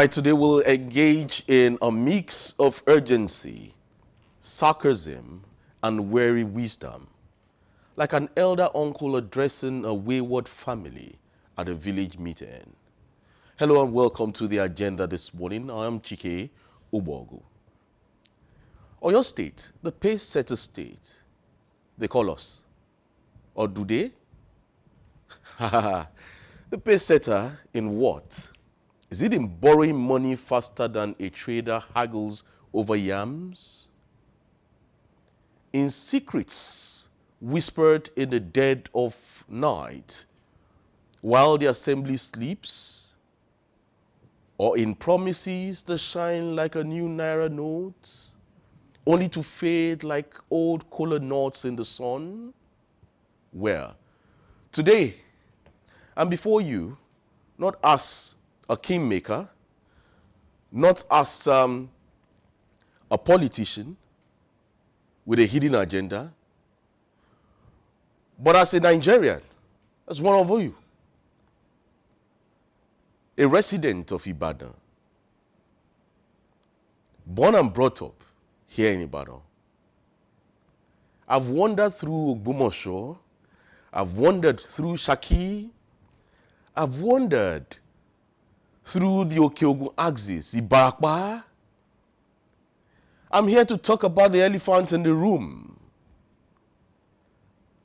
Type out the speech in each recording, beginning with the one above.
right, today we'll engage in a mix of urgency, sarcasm, and wary wisdom, like an elder uncle addressing a wayward family at a village meeting. Hello and welcome to the agenda this morning. I am Chike Ubogu. Oyo State, the pace-setter state, they call us. Or do they? The pace-setter in what? Is it in borrowing money faster than a trader haggles over yams? In secrets whispered in the dead of night while the assembly sleeps? Or in promises that shine like a new naira note, only to fade like old kola nuts in the sun? Well, today, and before you, not as a kingmaker, not as a politician with a hidden agenda, but as a Nigerian, as one of you, a resident of Ibadan, born and brought up here in Ibadan. I've wandered through Ogbomoso, I've wandered through Shaki, I've wandered through the Okeogun axis, Ibarakwa. I'm here to talk about the elephant in the room,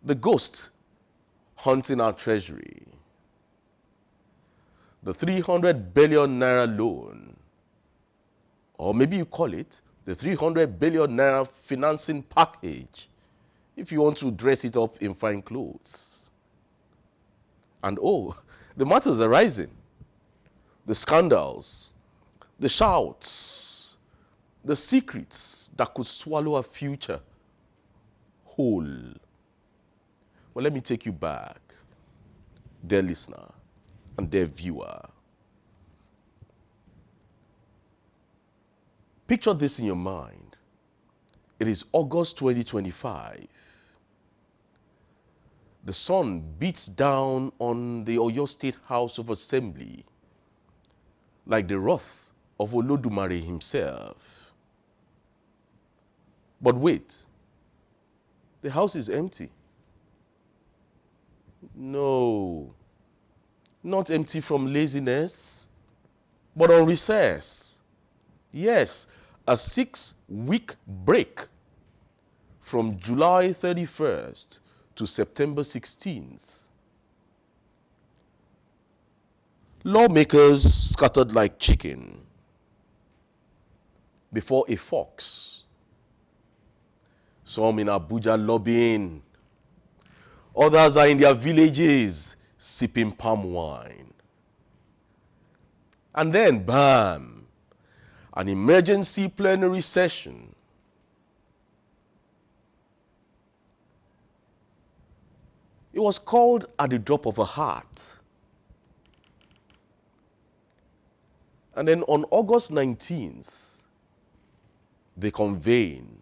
the ghost haunting our treasury, the 300 billion naira loan, or maybe you call it the 300 billion naira financing package, if you want to dress it up in fine clothes. And oh, the matters are rising. The scandals, the shouts, the secrets that could swallow a future whole. Well, let me take you back, dear listener and dear viewer. Picture this in your mind. It is August 2025. The sun beats down on the Oyo State House of Assembly like the wrath of Olodumare himself. But wait, the house is empty. No, not empty from laziness, but on recess. Yes, a 6-week break from July 31st to September 16th. Lawmakers scattered like chicken before a fox. Some in Abuja lobbying. Others are in their villages sipping palm wine. And then, bam, an emergency plenary session. It was called at the drop of a hat. And then on August 19th, they convene,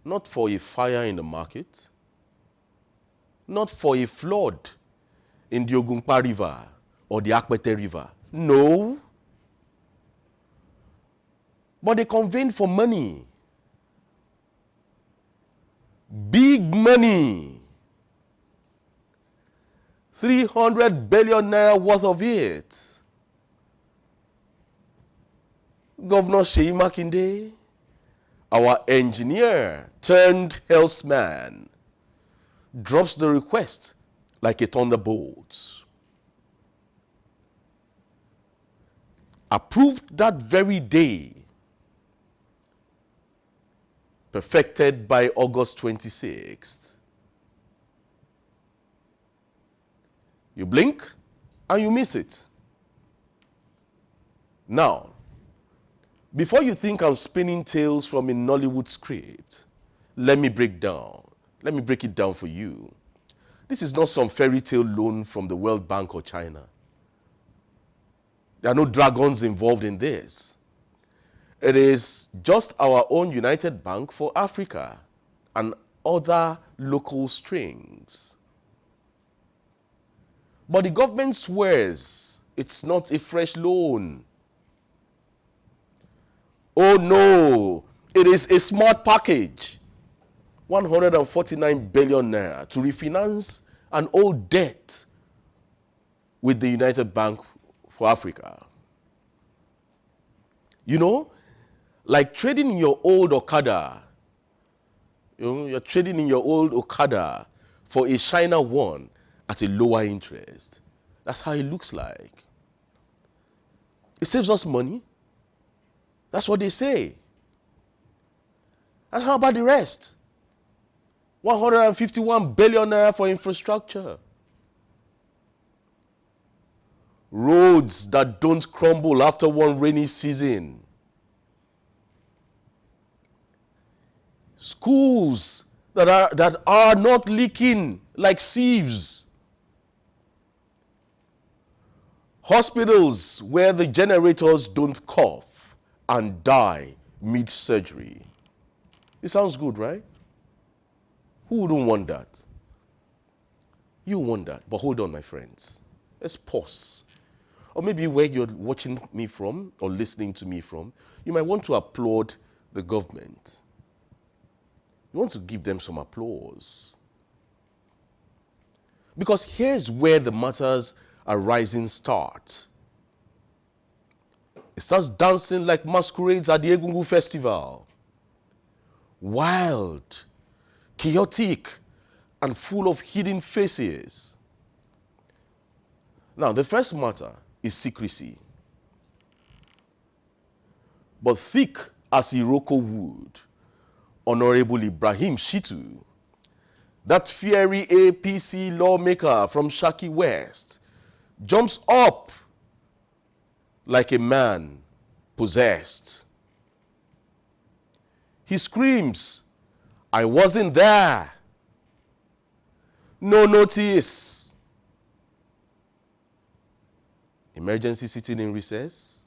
not for a fire in the market, not for a flood in the Ogunpa River or the Akpete River. No. But they convene for money. Big money. 300 billion naira worth of it. Governor Seyi Makinde, our engineer turned salesman, drops the request like a thunderbolt. Approved that very day. Perfected by August 26th. You blink and you miss it. Now, before you think I'm spinning tales from a Nollywood script, let me break it down for you. This is not some fairy tale loan from the World Bank or China. There are no dragons involved in this. It is just our own United Bank for Africa and other local strings. But the government swears it's not a fresh loan. Oh no, it is a smart package. 149 billion naira to refinance an old debt with the United Bank for Africa. You know, like trading in your old Okada. You know, you're trading in your old Okada for a China one at a lower interest. That's how it looks like. It saves us money. That's what they say. And how about the rest? 151 billion naira for infrastructure. Roads that don't crumble after one rainy season. Schools that are not leaking like sieves. Hospitals where the generators don't cough and die mid-surgery. It sounds good, right? Who wouldn't want that? You want that. But hold on, my friends. Let's pause. Or maybe where you're watching me from or listening to me from, you might want to applaud the government. You want to give them some applause. Because here's where the matters arising start. It starts dancing like masquerades at the Egungun festival. Wild, chaotic, and full of hidden faces. Now, the first matter is secrecy. But thick as Iroko wood, Honorable Ibrahim Shitu, that fiery APC lawmaker from Shaki West, jumps up like a man possessed. He screams, "I wasn't there. No notice." Emergency sitting in recess?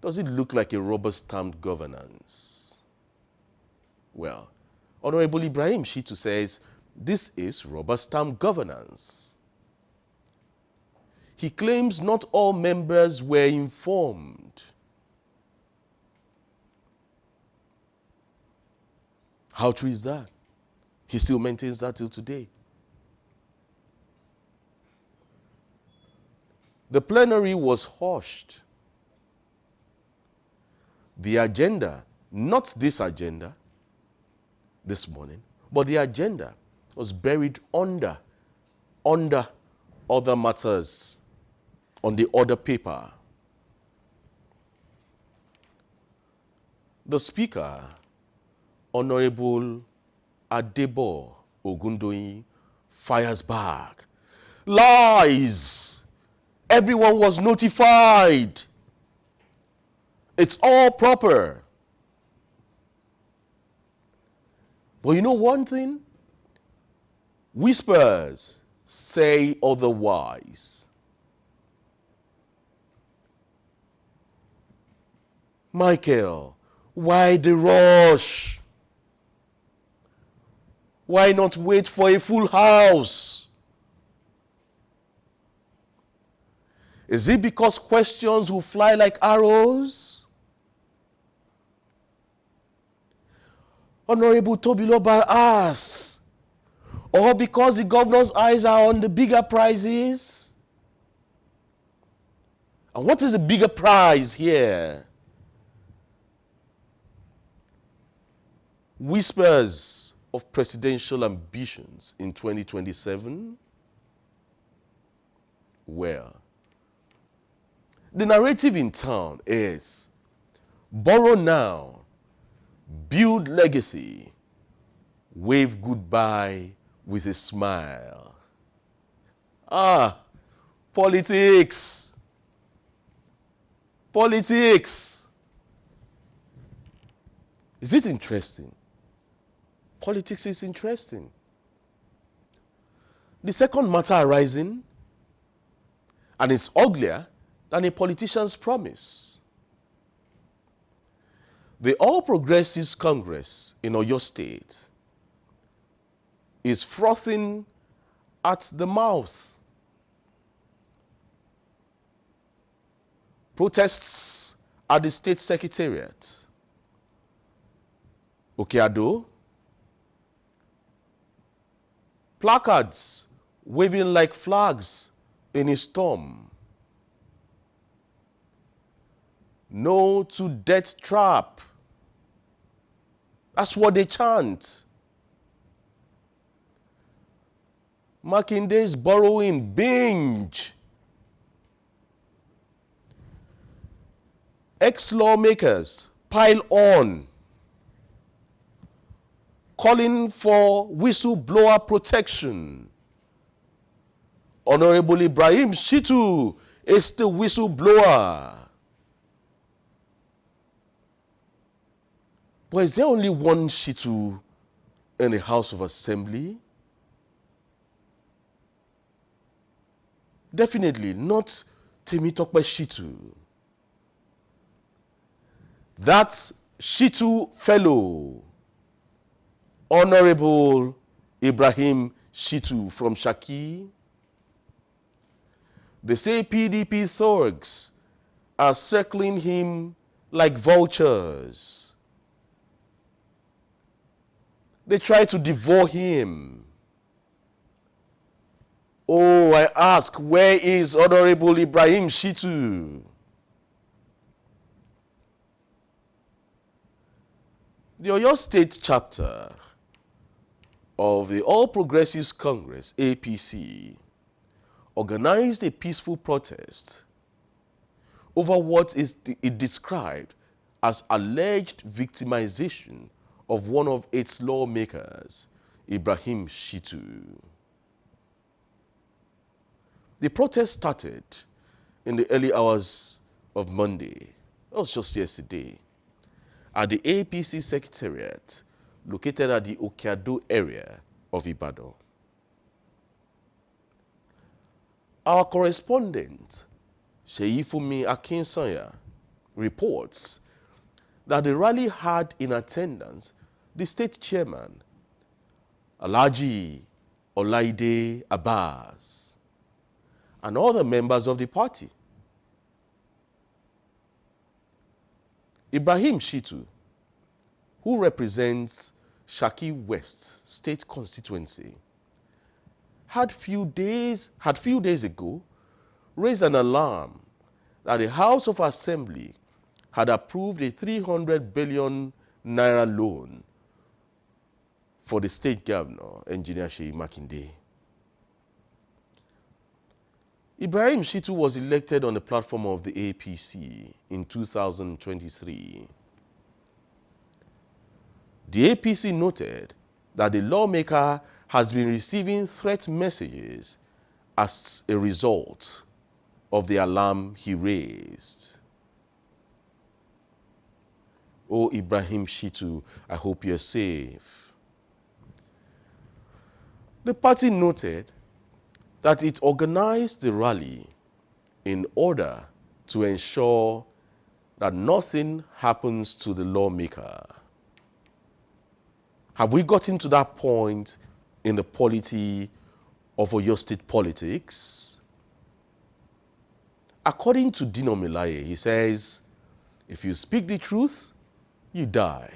Does it look like a rubber-stamped governance? Well, Honorable Ibrahim Shitu says this is rubber-stamped governance. He claims not all members were informed. How true is that? He still maintains that till today. The plenary was hushed. The agenda, not this agenda this morning, but the agenda was buried under other matters on the other paper. The Speaker, Honorable Adebo Ogundoyin, fires back. Lies! Everyone was notified. It's all proper. But you know one thing? Whispers say otherwise. Michael, why the rush? Why not wait for a full house? Is it because questions will fly like arrows? Honorable Tobiloba asks, or because the governor's eyes are on the bigger prizes? And what is the bigger prize here? Whispers of presidential ambitions in 2027? Well, the narrative in town is borrow now, build legacy, wave goodbye with a smile. Politics. Politics. Is it interesting? Politics is interesting. The second matter arising, and it's uglier than a politician's promise. The All Progressives Congress in Oyo State is frothing at the mouth. Protests at the state secretariat. Okeado. Placards waving like flags in a storm. No to death trap. That's what they chant. Makinde's borrowing binge. Ex-lawmakers pile on, calling for whistleblower protection. Honorable Ibrahim Shitu is the whistleblower. But is there only one Shitu in the House of Assembly? Definitely not Temitope Shitu. That Shitu fellow, Honorable Ibrahim Shitu from Shaki. They say PDP thugs are circling him like vultures. They try to devour him. Oh, I ask, where is Honorable Ibrahim Shitu? The Oyo State chapter of the All Progressives Congress, APC, organized a peaceful protest over what it described as alleged victimization of one of its lawmakers, Ibrahim Shitu. The protest started in the early hours of Monday, that was just yesterday, at the APC Secretariat located at the Okeado area of Ibadan. Our correspondent, Sheifumi Akinsanya, reports that the rally had in attendance the state chairman, Alhaji Olaide Abbas, and other members of the party. Ibrahim Shitu, who represents Shaki West State Constituency, had few days ago raised an alarm that the House of Assembly had approved a 300 billion naira loan for the state governor, Engineer Seyi Makinde. Ibrahim Shitu was elected on the platform of the APC in 2023. The APC noted that the lawmaker has been receiving threat messages as a result of the alarm he raised. Oh, Ibrahim Shitu, I hope you're safe. The party noted that it organized the rally in order to ensure that nothing happens to the lawmaker. Have we gotten to that point in the polity of Oyo State politics? According to Dino Melaye, he says, if you speak the truth, you die.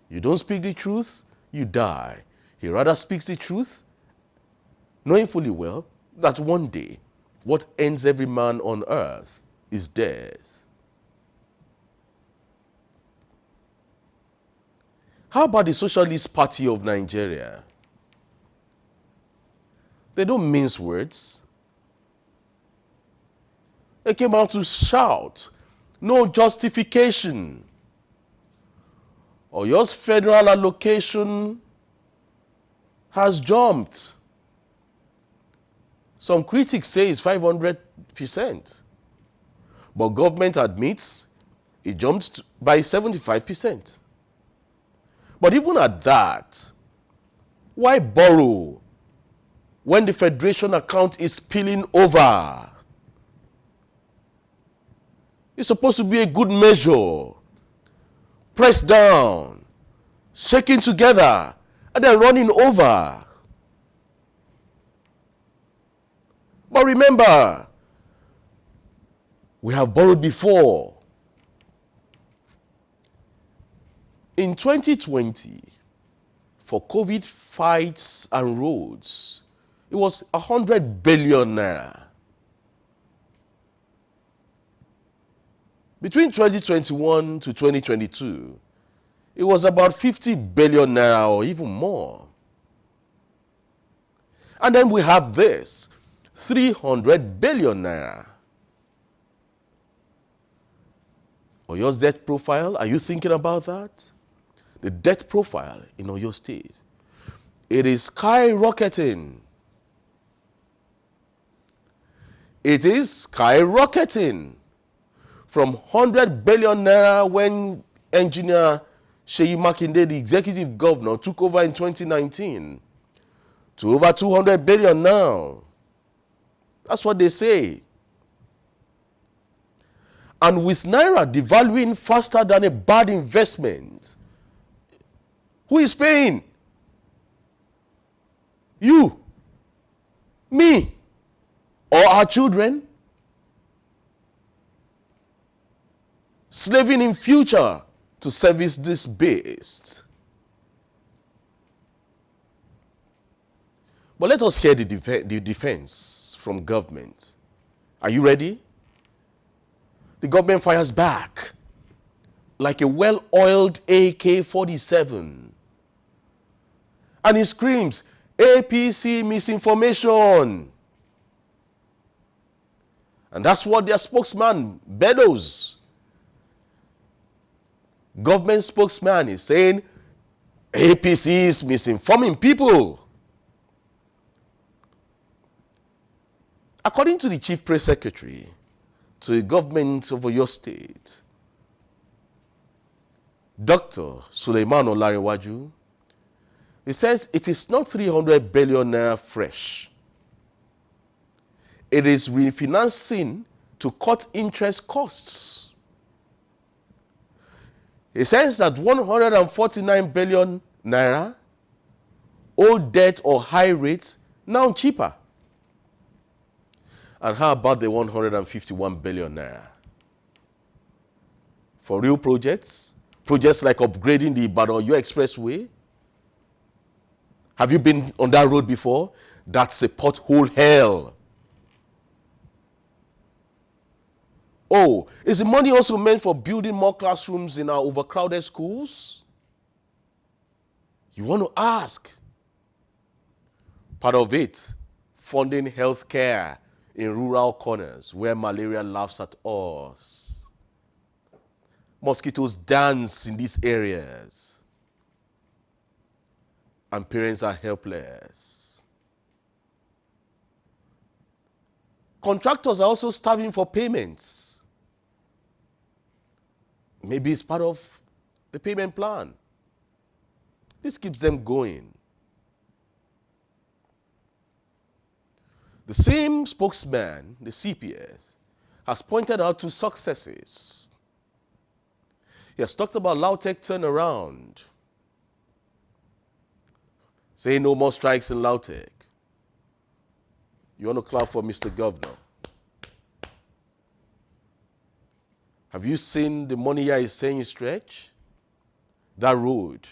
You don't speak the truth, you die. He rather speaks the truth, knowing fully well that one day what ends every man on earth is death. How about the Socialist Party of Nigeria? They don't mince words. They came out to shout, no justification. Oyo's federal allocation has jumped. Some critics say it's 500%. But government admits it jumped by 75%. But even at that, why borrow when the federation account is spilling over? It's supposed to be a good measure. Pressed down, shaking together, and then running over. But remember, We have borrowed before. In 2020, for COVID fights and roads, it was 100 billion naira. Between 2021 to 2022, it was about 50 billion naira or even more. And then we have this, 300 billion naira. Oyo's debt profile, are you thinking about that? The debt profile in Oyo State, it is skyrocketing. It is skyrocketing from 100 billion naira when engineer Seyi Makinde, the executive governor, took over in 2019 to over 200 billion now. That's what they say. And with Naira devaluing faster than a bad investment, who is paying? You, me, or our children? Slaving in future to service this beast. But let us hear the defense from government. Are you ready? The government fires back like a well-oiled AK-47. And he screams, APC misinformation. And that's what their spokesman, Beddoes, government spokesman, is saying, APC is misinforming people. According to the Chief Press Secretary to the government of Oyo State, Dr. Suleiman Olarewaju, he says it is not 300 billion naira fresh. It is refinancing to cut interest costs. He says that 149 billion naira, old debt or high rates, now cheaper. And how about the 151 billion naira? For real projects? Projects like upgrading the Ibadan-Oyo Expressway? Have you been on that road before? That's a pothole hell. Oh, is the money also meant for building more classrooms in our overcrowded schools? You want to ask. Part of it, funding health care in rural corners where malaria laughs at us. Mosquitoes dance in these areas. And parents are helpless. Contractors are also starving for payments. Maybe it's part of the payment plan. This keeps them going. The same spokesman, the CPS, has pointed out two successes. He has talked about Lautech turnaround, saying no more strikes in Lautech. You want to clap for Mr. Governor? Have you seen the money he is saying stretch? That road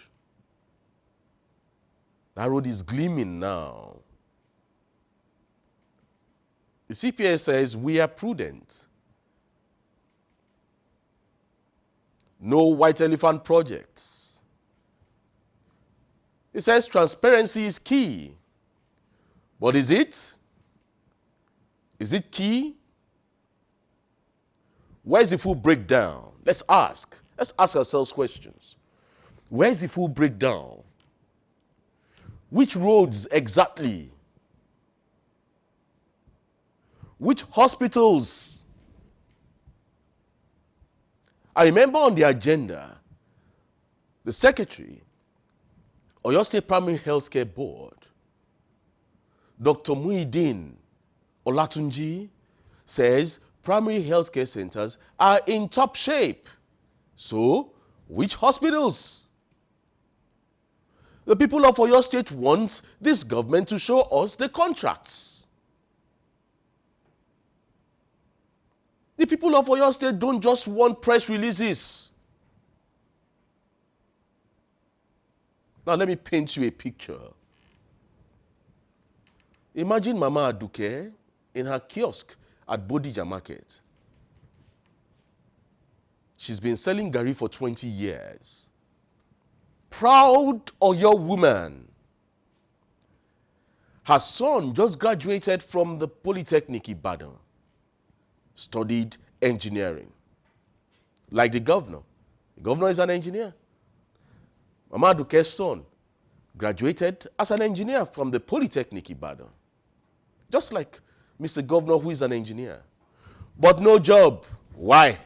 is gleaming now. The CPS says we are prudent. No white elephant projects. It says transparency is key. But is it? Is it key? Where's the full breakdown? Let's ask. Let's ask ourselves questions. Where's the full breakdown? Which roads exactly? Which hospitals? I remember on the agenda, the secretary, Oyo State Primary Healthcare Board, Dr. Muhyiddin Olatunji, says primary healthcare centers are in top shape. So, which hospitals? The people of Oyo State want this government to show us the contracts. The people of Oyo State don't just want press releases. Now let me paint you a picture. Imagine Mama Aduke in her kiosk at Bodija Market. She's been selling Gari for 20 years. Proud Oyo woman. Her son just graduated from the Polytechnic Ibadan. Studied engineering. Like the governor. The governor is an engineer. Mama Aduke's son graduated as an engineer from the Polytechnic Ibadan. Just like Mr. Governor, who is an engineer. But no job. Why?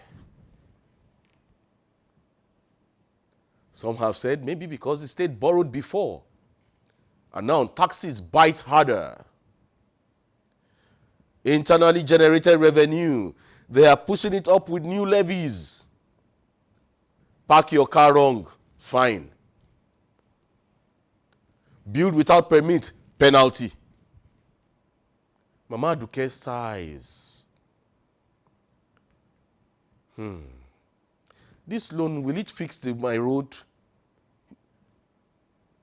Some have said maybe because the state borrowed before. And now taxes bite harder. Internally generated revenue, they are pushing it up with new levies. Park your car wrong, fine. Build without permit, penalty. Mama Aduke sighs. This loan, will it fix my road?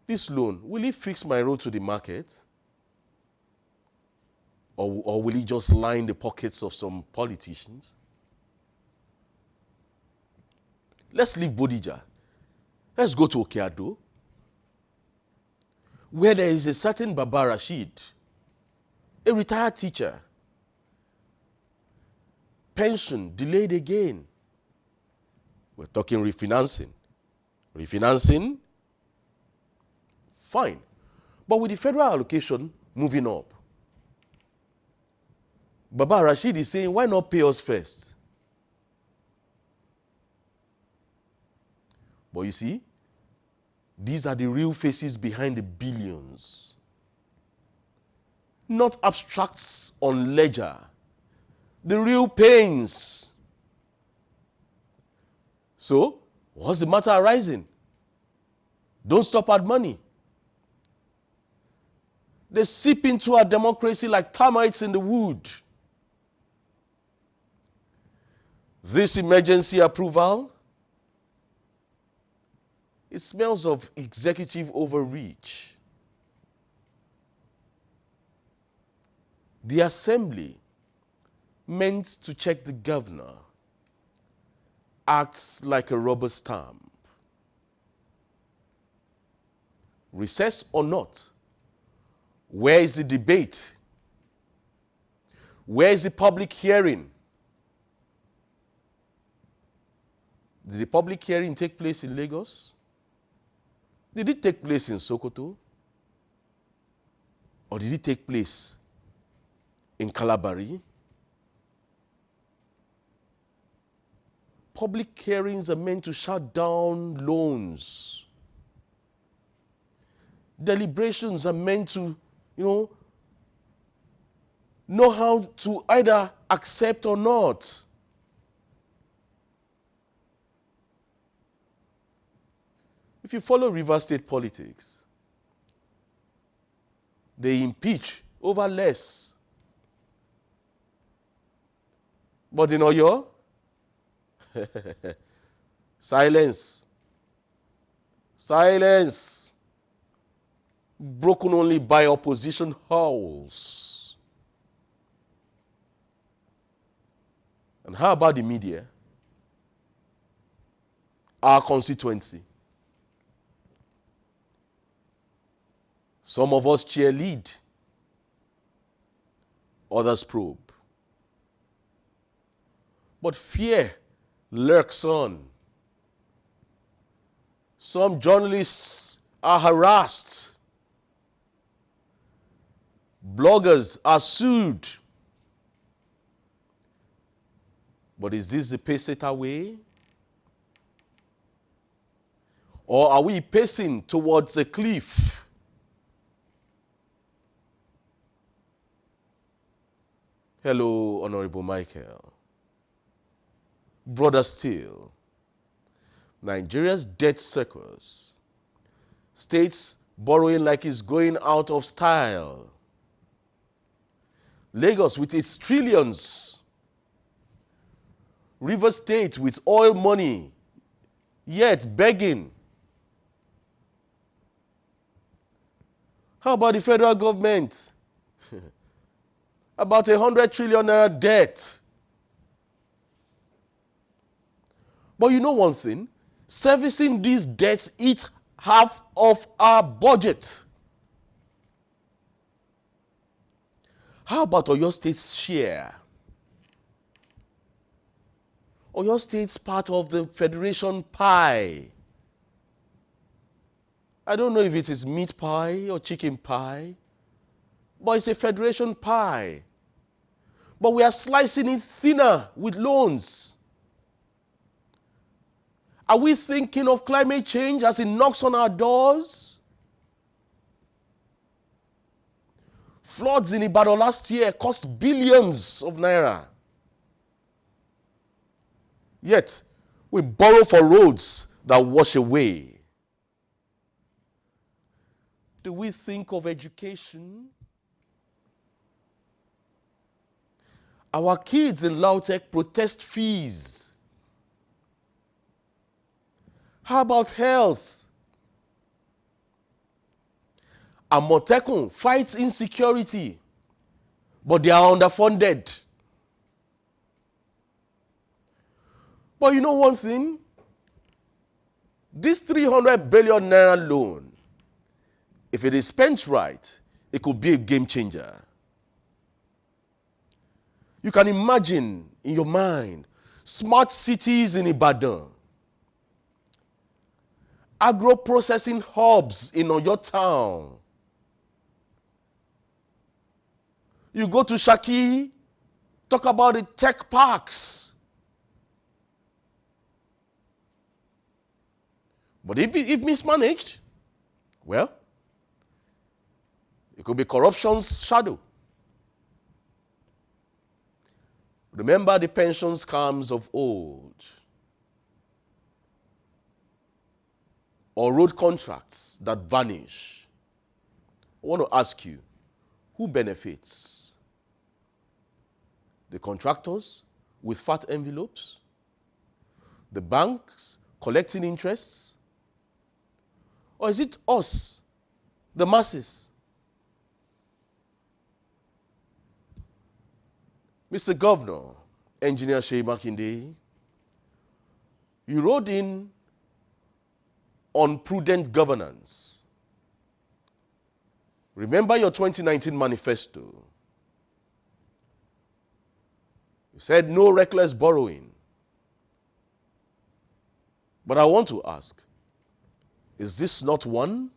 This loan, will it fix my road to the market? Or will it just line the pockets of some politicians? Let's leave Bodija. Let's go to Okeado, where there is a certain Baba Rashid, a retired teacher. Pension delayed again. We're talking refinancing. Refinancing, fine. But with the federal allocation moving up, Baba Rashid is saying, why not pay us first? But you see, these are the real faces behind the billions. Not abstracts on ledger. The real pains. So, what's the matter arising? Don't stop at money. They seep into our democracy like termites in the wood. This emergency approval, it smells of executive overreach. The assembly, meant to check the governor, acts like a rubber stamp. Recess or not, where is the debate? Where is the public hearing? Did the public hearing take place in Lagos? Did it take place in Sokoto? Or did it take place in Kalabari? Public hearings are meant to shut down loans. Deliberations are meant to, know how to either accept or not. If you follow Rivers State politics, they impeach over less. But in Oyo, silence. Silence. Broken only by opposition howls. And how about the media? Our constituency. Some of us cheerlead, others probe. But fear lurks on. Some journalists are harassed. Bloggers are sued. But is this the pace-setter way? Or are we pacing towards a cliff? Hello, Honorable Michael. Brother Steele, Nigeria's debt circus, states borrowing like it's going out of style. Lagos with its trillions, River State with oil money, yet begging. How about the federal government? About 100 trillion naira debt. But you know one thing? Servicing these debts eats half of our budget. How about Oyo State's share? Oyo State's part of the federation pie. I don't know if it is meat pie or chicken pie, but it's a federation pie. But we are slicing it thinner with loans. Are we thinking of climate change as it knocks on our doors? Floods in Ibadan last year cost billions of naira. Yet, we borrow for roads that wash away. Do we think of education? Our kids in Lautech protest fees. How about health? Amotekun fights insecurity, but they are underfunded. But you know one thing? This 300 billion naira loan, if it is spent right, it could be a game changer. You can imagine in your mind smart cities in Ibadan, agro-processing hubs in Oyo town. You go to Shaki, talk about the tech parks. But if mismanaged, well, it could be corruption's shadow. Remember the pension scams of old, or road contracts that vanish. I want to ask you, who benefits? The contractors with fat envelopes? The banks collecting interests? Or is it us, the masses? Mr. Governor, Engineer Seyi Makinde, you rode in on prudent governance. Remember your 2019 manifesto. You said no reckless borrowing. But I want to ask, is this not one?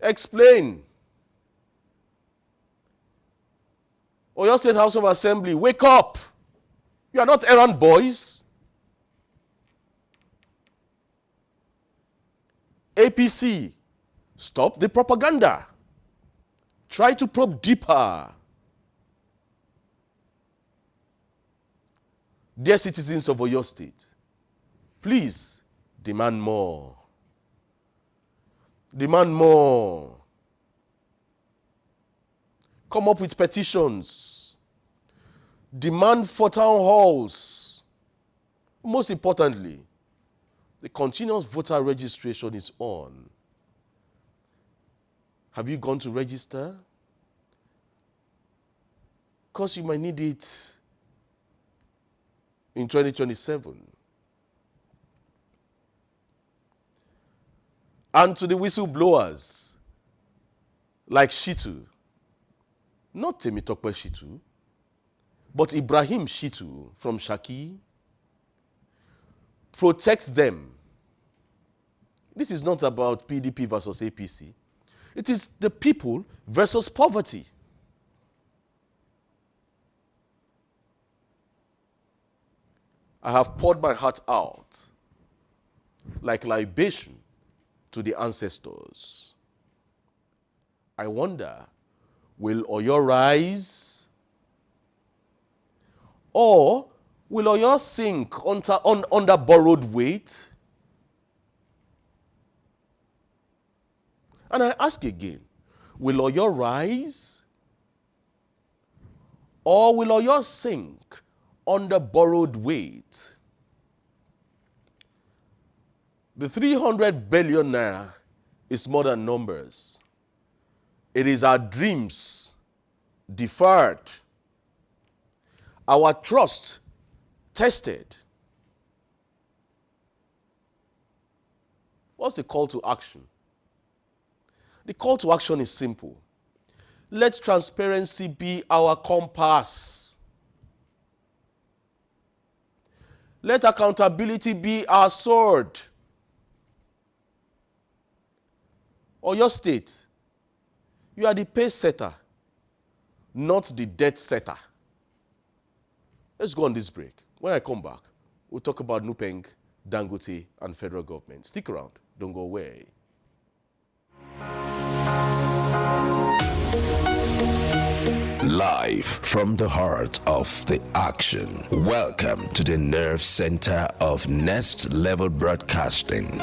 Explain. Oyo State House of Assembly, wake up. You are not errand boys. APC, stop the propaganda. Try to probe deeper. Dear citizens of Oyo State, please demand more. Demand more. Come up with petitions. Demand for town halls. Most importantly, the continuous voter registration is on. Have you gone to register? Because you might need it in 2027. And to the whistleblowers like Shitu, not Temitope Shitu, but Ibrahim Shitu from Shaki, protect them. This is not about PDP versus APC. It is the people versus poverty. I have poured my heart out like libation to the ancestors. I wonder, will Oyo rise? Or will Oyo sink under borrowed weight? And I ask again, will Oyo rise? Or will Oyo sink under borrowed weight? The 300 billion naira is more than numbers. It is our dreams deferred, our trust tested. What's the call to action? The call to action is simple. Let transparency be our compass. Let accountability be our sword. Or your state, you are the pace setter, not the debt setter. Let's go on this break. When I come back, we'll talk about NUPENG, Dangote, and federal government. Stick around. Don't go away. Live from the heart of the action. Welcome to the nerve center of Next Level Broadcasting.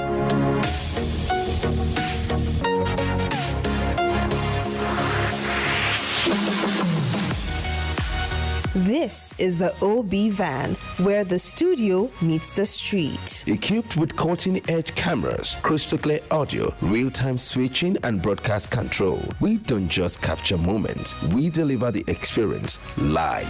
This is the OB van, where the studio meets the street. Equipped with cutting-edge cameras, crystal clear audio, real-time switching, and broadcast control, we don't just capture moments, we deliver the experience live.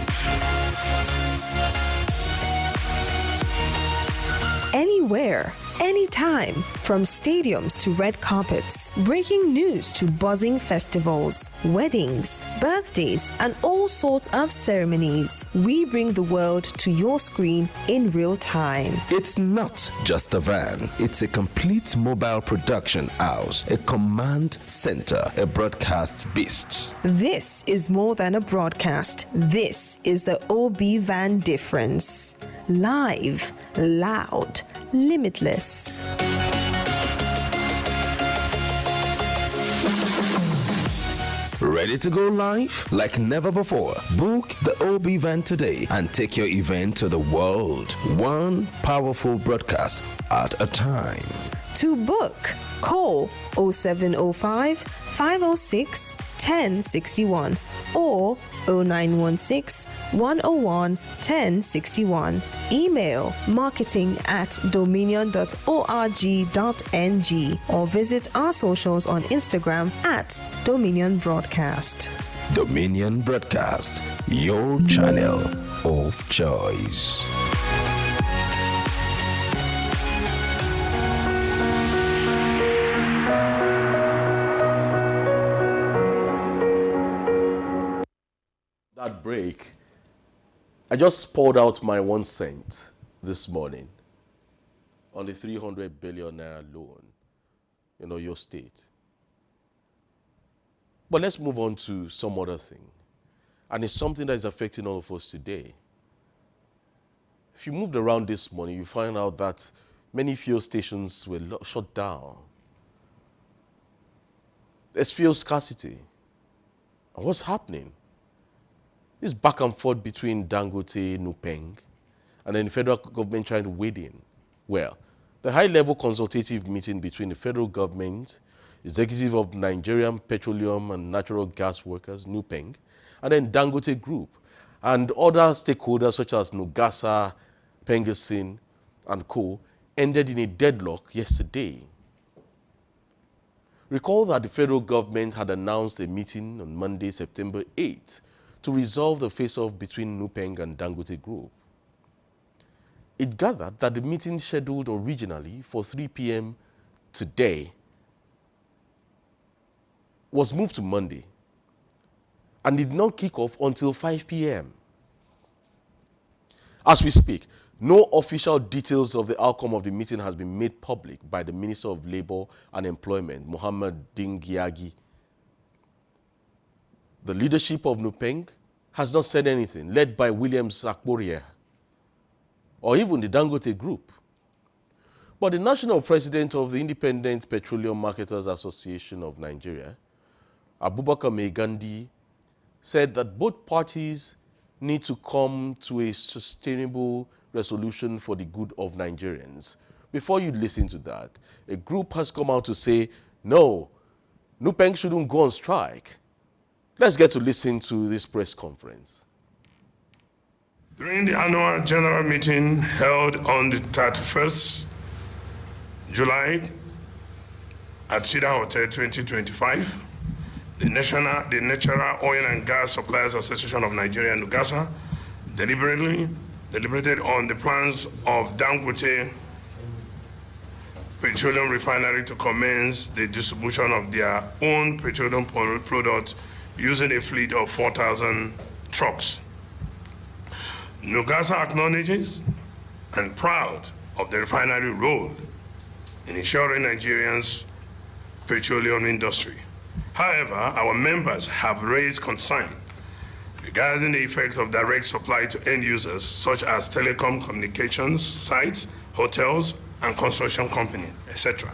Anywhere, anytime, from stadiums to red carpets, breaking news to buzzing festivals, weddings, birthdays, and all sorts of ceremonies. We bring the world to your screen in real time. It's not just a van, it's a complete mobile production house, a command center, a broadcast beast. This is more than a broadcast. This is the OB van difference. Live, loud, limitless. Ready to go live? Like never before. Book the OB van today and take your event to the world. One powerful broadcast at a time. To book, call 0705 506 1061 or 0916 101 1061. Email marketing@dominion.org.ng or visit our socials on Instagram @Dominion Broadcast. Dominion Broadcast, your channel of choice. That break, I just poured out my 1 cent this morning on the 300 billion naira loan in Oyo State. But let's move on to some other thing. And it's something that is affecting all of us today. If you moved around this morning, you find out that many fuel stations were shut down. There's fuel scarcity. And what's happening? This back and forth between Dangote, NUPENG, and then the federal government trying to wade in. Well, the high-level consultative meeting between the federal government, executive of Nigerian Petroleum and Natural Gas Workers, NUPENG, and then Dangote Group, and other stakeholders such as Nugasa, Pengesin, and co. ended in a deadlock yesterday. Recall that the federal government had announced a meeting on Monday, September 8th, to resolve the face-off between NUPENG and Dangote Group. It gathered that the meeting scheduled originally for 3 p.m. today was moved to Monday and did not kick off until 5 p.m. As we speak, no official details of the outcome of the meeting has been made public by the Minister of Labor and Employment, Mohammed Dingyagi. The leadership of NUPENG has not said anything, led by William Sakboria, or even the Dangote Group. But the national president of the Independent Petroleum Marketers Association of Nigeria, Abubakar Megandi, said that both parties need to come to a sustainable resolution for the good of Nigerians. Before you listen to that, a group has come out to say, no, NUPENG shouldn't go on strike. Let's get to listen to this press conference. During the annual general meeting held on the 31st July at Cedar Hotel 2025, the Natural Oil and Gas Suppliers Association of Nigeria, NUGASA, deliberated on the plans of Dangote Petroleum Refinery to commence the distribution of their own petroleum products using a fleet of 4,000 trucks. NUGASA acknowledges and proud of the refinery role in ensuring Nigerians' petroleum industry. However, our members have raised concern regarding the effect of direct supply to end users, such as telecom communications sites, hotels, and construction companies, etc.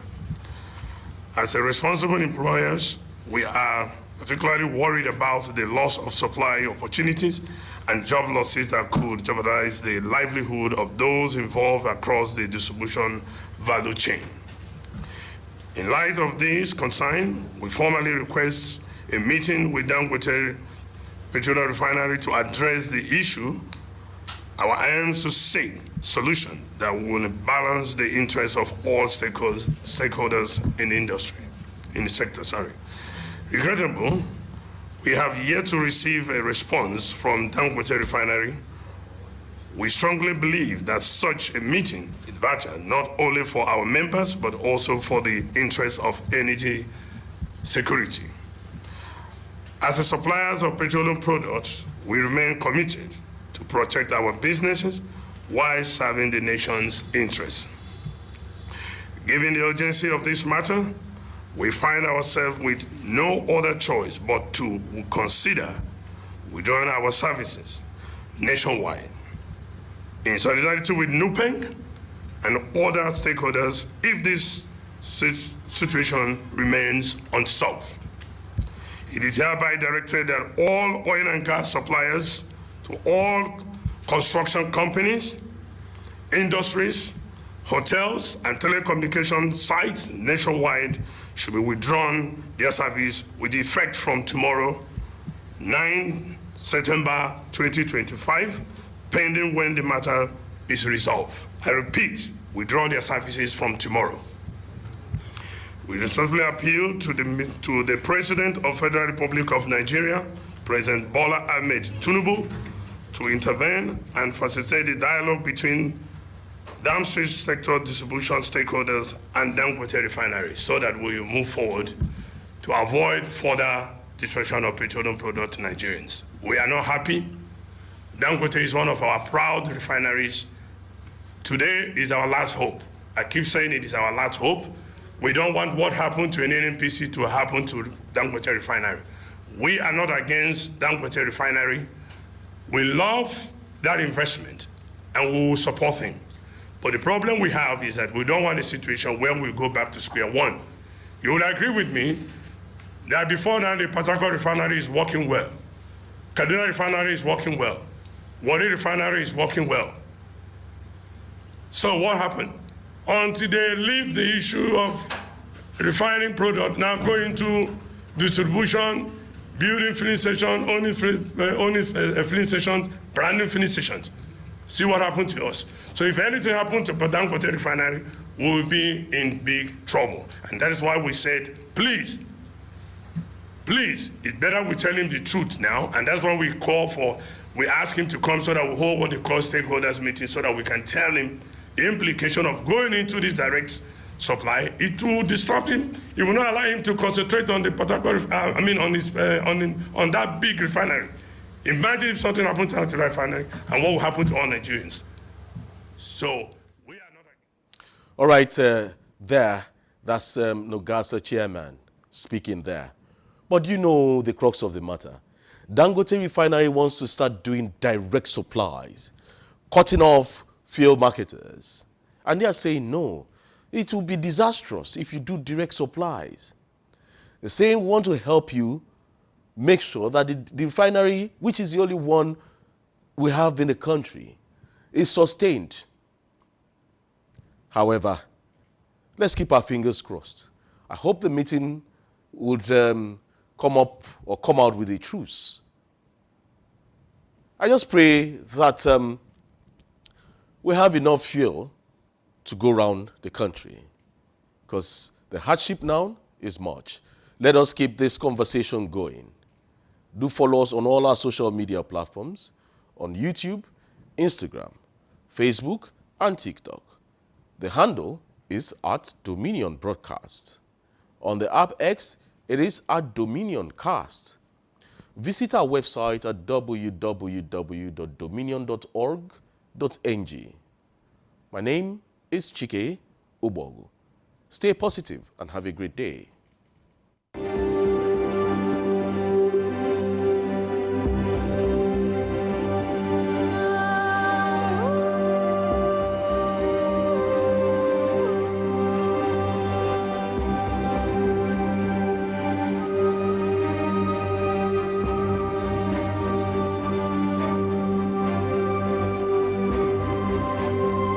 As a responsible employers, we are particularly worried about the loss of supply opportunities and job losses that could jeopardize the livelihood of those involved across the distribution value chain. In light of this concern, we formally request a meeting with Dangote Petroleum Refinery to address the issue. Our aim is to seek solutions that will balance the interests of all stakeholders in the industry, in the sector, Regrettable, we have yet to receive a response from Dangote Refinery. We strongly believe that such a meeting is vital, not only for our members, but also for the interests of energy security. As a suppliers of petroleum products, we remain committed to protect our businesses while serving the nation's interests. Given the urgency of this matter, we find ourselves with no other choice but to consider withdrawing our services nationwide in solidarity with NUPENG and other stakeholders if this situation remains unsolved. It is hereby directed that all oil and gas suppliers to all construction companies, industries, hotels, and telecommunication sites nationwide should be withdrawn their service with effect from tomorrow, 9 September 2025, pending when the matter is resolved. I repeat, withdraw their services from tomorrow. We respectfully appeal to the President of Federal Republic of Nigeria, President Bola Ahmed Tinubu, to intervene and facilitate the dialogue between downstream sector distribution stakeholders and Dangote Refinery so that we will move forward to avoid further destruction of petroleum products to Nigerians. We are not happy. Dangote is one of our proud refineries. Today is our last hope. I keep saying it is our last hope. We don't want what happened to an NNPC to happen to Dangote Refinery. We are not against Dangote Refinery. We love that investment and we will support him. But the problem we have is that we don't want a situation where we go back to square one. You will agree with me that before now the Port Harcourt Refinery is working well. Kaduna Refinery is working well. Warri Refinery is working well. So what happened? Until they leave the issue of refining product, now going to distribution, building filling stations, owning filling stations, branding filling stations. See what happened to us. So if anything happened to Dangote Refinery, we will be in big trouble. And that is why we said, please, it's better we tell him the truth now. And that's why we call for, we ask him to come so that we hold what they call stakeholders meeting so that we can tell him the implication of going into this direct supply. It will disrupt him. It will not allow him to concentrate on the on that big refinery. Imagine if something happened to the refinery and what will happen to all Nigerians. So we are not. All right, that's NUGASA chairman speaking there. But you know the crux of the matter. Dangote Refinery wants to start doing direct supplies, cutting off fuel marketers. And they are saying, no, it will be disastrous if you do direct supplies. They're saying we want to help you make sure that the refinery, which is the only one we have in the country, is sustained. However, let's keep our fingers crossed. I hope the meeting would come out with a truce. I just pray that we have enough fuel to go around the country, because the hardship now is much. Let us keep this conversation going. Do follow us on all our social media platforms, on YouTube, Instagram, Facebook, and TikTok. The handle is @Dominion Broadcast. On the app X, it is @DominionCast. Visit our website at www.dominion.org.ng. My name is Chike Ubogu. Stay positive and have a great day.